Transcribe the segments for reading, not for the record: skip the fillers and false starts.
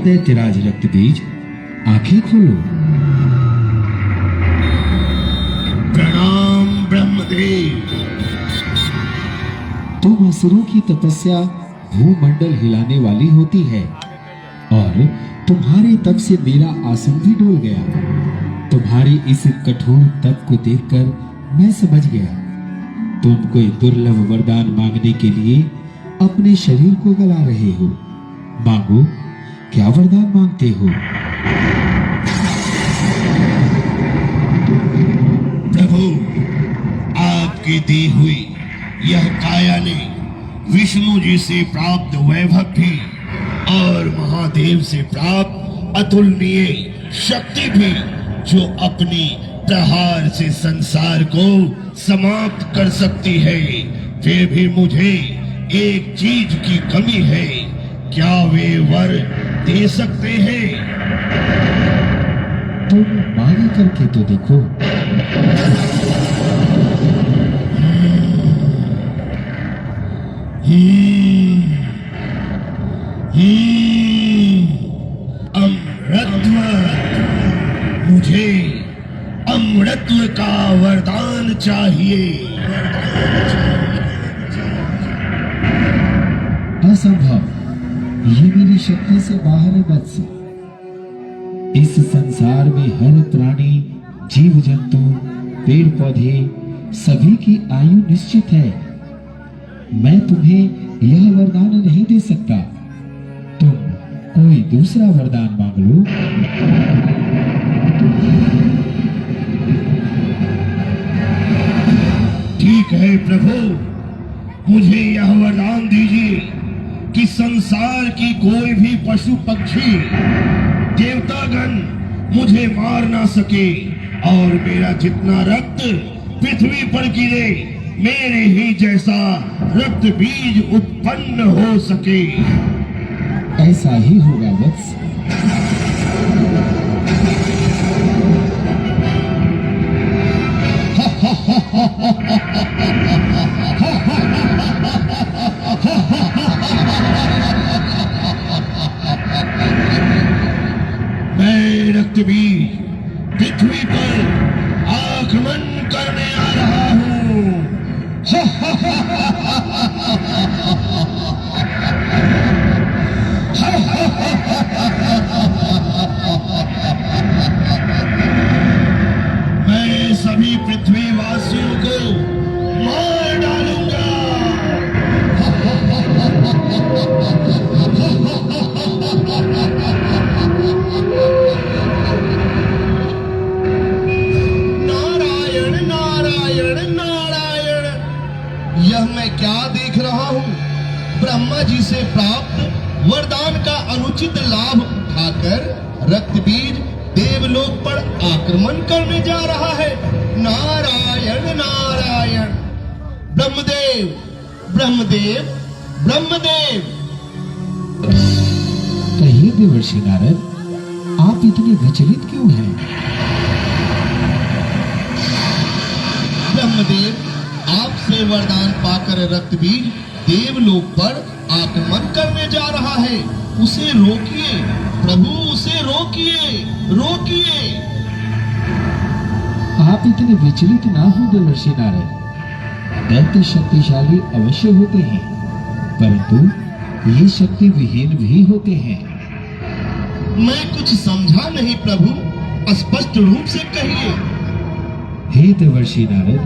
दैत्यराज रक्तबीज, आंखें खोलो। प्रणाम ब्रह्मदेव। तुम असुरों की तपस्या भूमंडल हिलाने वाली होती है और तुम्हारे तप से मेरा आसन भी डोल गया। तुम्हारी इस कठोर तप को देखकर मैं समझ गया तुम कोई दुर्लभ वरदान मांगने के लिए अपने शरीर को गला रहे हो। मांगो, क्या वरदान मांगते हो? प्रभु, आपकी दी हुई यह काया ने विष्णु जी से प्राप्त वैभव भी और महादेव से प्राप्त अतुलनीय शक्ति भी, जो अपनी प्रहार से संसार को समाप्त कर सकती है, फिर भी मुझे एक चीज की कमी है। क्या वे वर दे सकते हैं? तुम मांगे करके तो देखो। अमृतत्व, मुझे अमृतत्व का वरदान चाहिए। असंभव, ये मेरी शक्ति से बाहर है वत्स। इस संसार में हर प्राणी, जीव जंतु, पेड़ पौधे सभी की आयु निश्चित है। मैं तुम्हें यह वरदान नहीं दे सकता। तुम कोई दूसरा वरदान मांग लो। ठीक है प्रभु, मुझे यह वरदान दीजिए कि संसार की कोई भी पशु पक्षी देवतागण मुझे मार ना सके और मेरा जितना रक्त पृथ्वी पर गिरे, मेरे ही जैसा रक्त बीज उत्पन्न हो सके। ऐसा ही होगा वत्स। मैं रक्तबीज पृथ्वी पर आगमन करने आ रहा हूँ। मैं सभी पृथ्वीवासियों को मार डालूंगा। नारायण नारायण नारायण, यह मैं क्या देख रहा हूँ? ब्रह्मा जी से प्राप्त वरदान का अनुचित लाभ उठाकर रक्तबीज देवलोक पर आक्रमण करने जा रहा है। नारायण नारायण। ब्रह्मदेव ब्रह्मदेव ब्रह्मदेव। कहिए देवर्षि नारद, आप इतने विचलित क्यों हैं? ब्रह्मदेव, आपसे वरदान पाकर रक्तबीज देवलोक पर आक्रमण करने जा रहा है। उसे रोकिए प्रभु, उसे रोकिए रोकिए। आप इतने विचलित ना हो देवर्षि नारद। दैत्य शक्तिशाली अवश्य होते हैं, परंतु ये शक्ति विहीन भी होते हैं। मैं कुछ समझा नहीं प्रभु, स्पष्ट रूप से कहिए। हे देवर्षि नारद,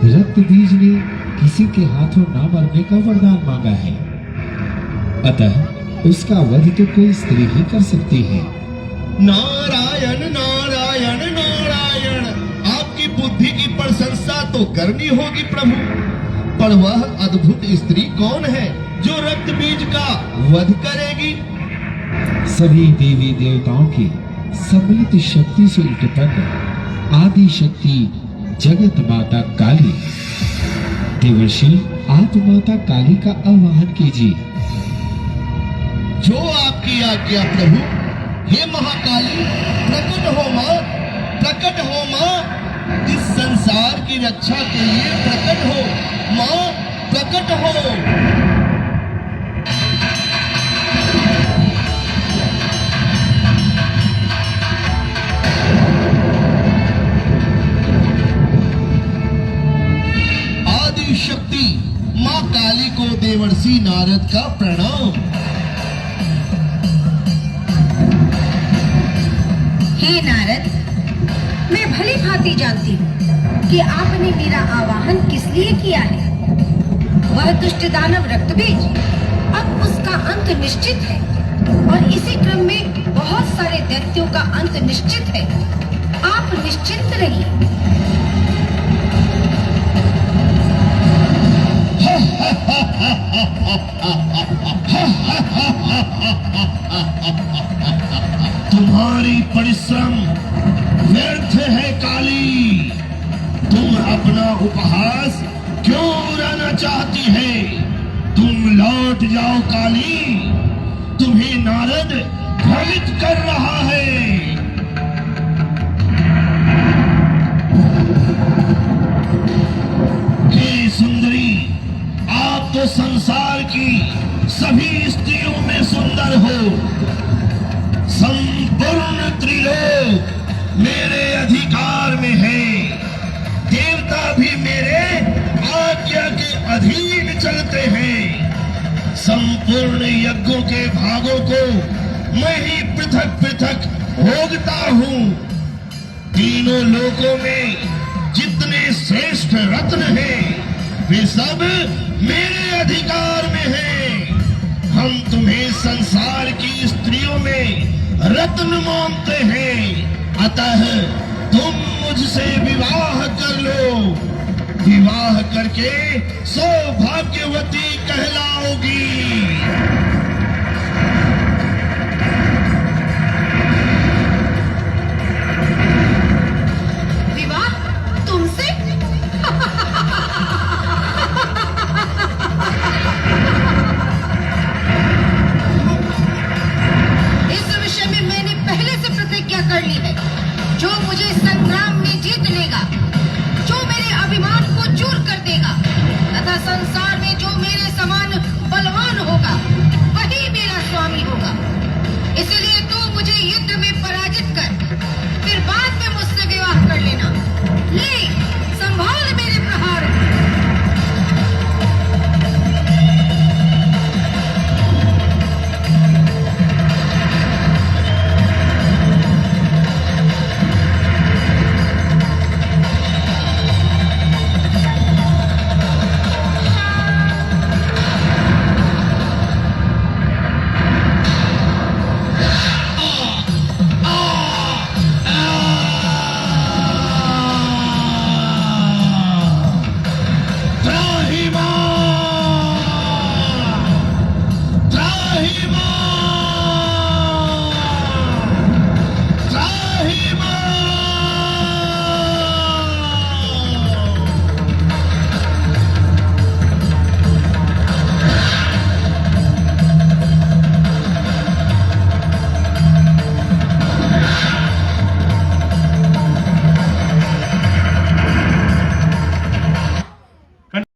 रक्तबीज ने किसी के हाथों ना मरने का वरदान मांगा है, अतः उसका वध तो कोई स्त्री ही कर सकती है। नारायण नारायण नारायण। आपकी बुद्धि की प्रशंसा तो करनी होगी प्रभु, पर वह अद्भुत स्त्री कौन है जो रक्तबीज का वध करेगी? सभी देवी देवताओं की सम्मिलित शक्ति से उत्पन्न आदि शक्ति जगत माता काली। देवर्षि, आप माता काली का आवाहन कीजिए। जो आपकी आज्ञा प्रभु। हे महाकाली, प्रकट हो माँ, प्रकट हो माँ। इस संसार की रक्षा के लिए प्रकट हो माँ, प्रकट हो। देवर्षि नारद का प्रणाम। हे नारद, मैं भली भांति जानती हूँ कि आपने मेरा आवाहन किस लिए किया है। वह दुष्ट दानव रक्तबीज, अब उसका अंत निश्चित है और इसी क्रम में बहुत सारे दैत्यों का अंत निश्चित है। आप निश्चिंत रहिए। तुम्हारी परिश्रम व्यर्थ है काली। तुम अपना उपहास क्यों उड़ाना चाहती है? तुम लौट जाओ काली, तुम्हें नारद भ्रमित कर रहा है। हे सुंदरी, आप तो संसार की सभी स्त्रियों में सुंदर हो। संपूर्ण त्रिलोक मेरे अधिकार में है। देवता भी मेरे आज्ञा के अधीन चलते हैं। संपूर्ण यज्ञों के भागों को मैं ही पृथक पृथक भोगता हूँ। तीनों लोकों में जितने श्रेष्ठ रत्न हैं, वे सब मेरे अधिकार में हैं। हम तुम्हें संसार की स्त्रियों में रत्न मानते हैं, अतः तुम मुझसे विवाह कर लो। विवाह करके सौभाग्यवती कहलाओगी।